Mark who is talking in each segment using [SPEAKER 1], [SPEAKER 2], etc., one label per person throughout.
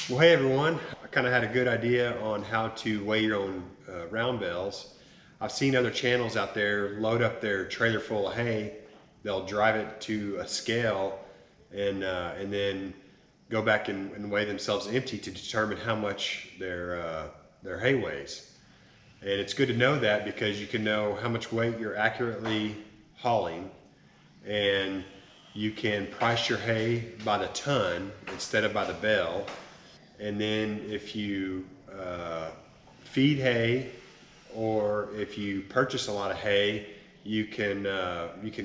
[SPEAKER 1] Well, hey everyone, I kind of had a good idea on how to weigh your own round bales. I've seen other channels out there load up their trailer full of hay, they'll drive it to a scale and then go back and weigh themselves empty to determine how much their hay weighs. And it's good to know that because you can know how much weight you're accurately hauling, and you can price your hay by the ton instead of by the bale. And then if you feed hay, or if you purchase a lot of hay, you can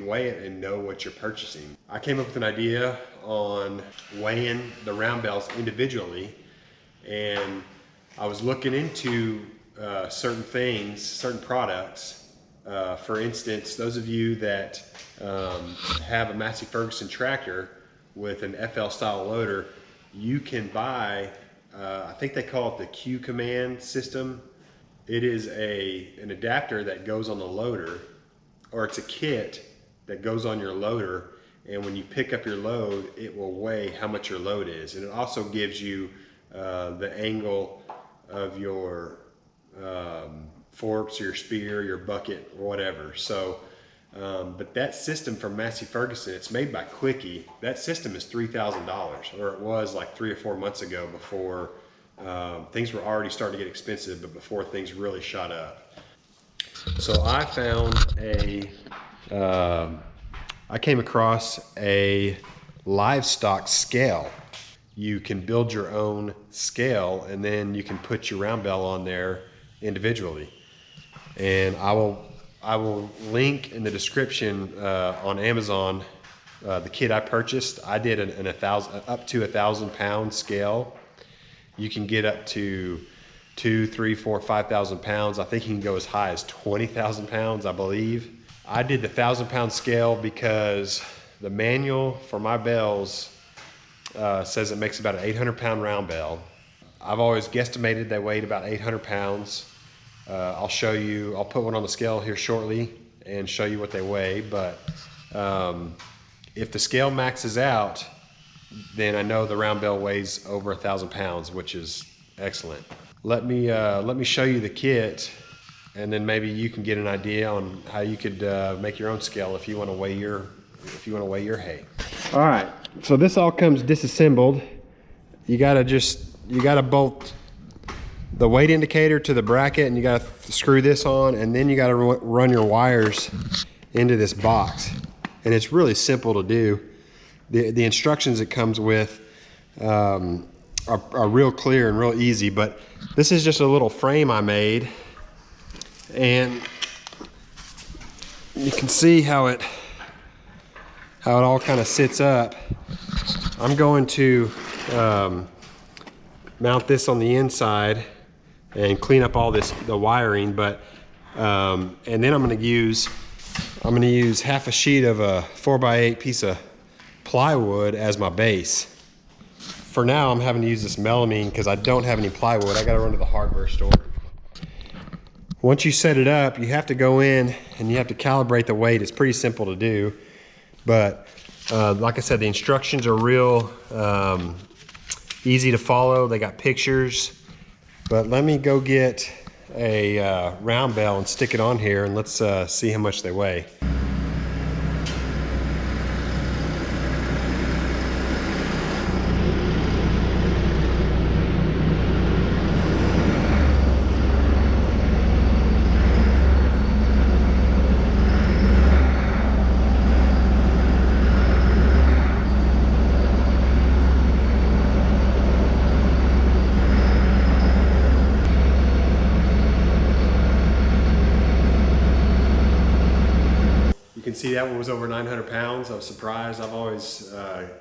[SPEAKER 1] weigh it and know what you're purchasing. I came up with an idea on weighing the round bales individually, and I was looking into certain things, certain products. For instance, those of you that have a Massey Ferguson tractor with an FL style loader, you can buy, I think they call it the Q command system. It is an adapter that goes on the loader, or it's a kit that goes on your loader, and when you pick up your load, it will weigh how much your load is. And it also gives you the angle of your forks, or your spear, your bucket, or whatever. So but that system from Massey Ferguson, it's made by Quickie. That system is $3,000, or it was like 3 or 4 months ago, before things were already starting to get expensive, but before things really shot up. So I found I came across a Livestock scale. You can build your own scale, and then you can put your round bale on there individually. And I will link in the description on Amazon the kit I purchased. I did up to 1,000 pound scale. You can get up to 2, 3, 4, 5,000 pounds. I think you can go as high as 20,000 pounds, I believe. I did the 1,000 pound scale because the manual for my bales says it makes about an 800 pound round bale. I've always guesstimated they weighed about 800 pounds. I'll show you, I'll put one on the scale here shortly and show you what they weigh, but if the scale maxes out, then I know the round bale weighs over 1,000 pounds, which is excellent. Let me show you the kit, and then maybe you can get an idea on how you could make your own scale if you want to weigh your hay. All right, so this all comes disassembled. You gotta bolt the weight indicator to the bracket, and you got to screw this on, and then you got to run your wires into this box. And it's really simple to do. The instructions it comes with are real clear and real easy, but this is just a little frame I made, and you can see how it all kind of sits up. I'm going to mount this on the inside and clean up all the wiring, but and then I'm going to use half a sheet of a 4x8 piece of plywood as my base. For now, I'm having to use this melamine because I don't have any plywood. I got to run to the hardware store. Once you set it up, you have to go in and you have to calibrate the weight. It's pretty simple to do, but like I said, the instructions are real easy to follow. They got pictures. But let me go get a round bale and stick it on here, and let's see how much they weigh. You can see that one was over 900 pounds. I was surprised. I've always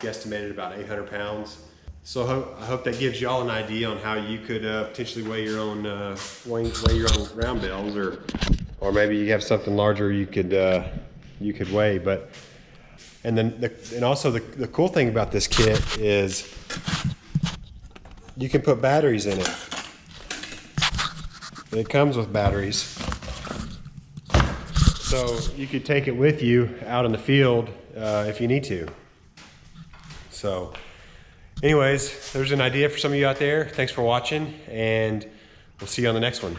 [SPEAKER 1] guesstimated about 800 pounds. So I hope that gives you all an idea on how you could potentially weigh your own round bales, or maybe you have something larger you could weigh. But and also the cool thing about this kit is you can put batteries in it. It comes with batteries. So you could take it with you out in the field if you need to. So Anyways, there's an idea for some of you out there. Thanks for watching, and we'll see you on the next one.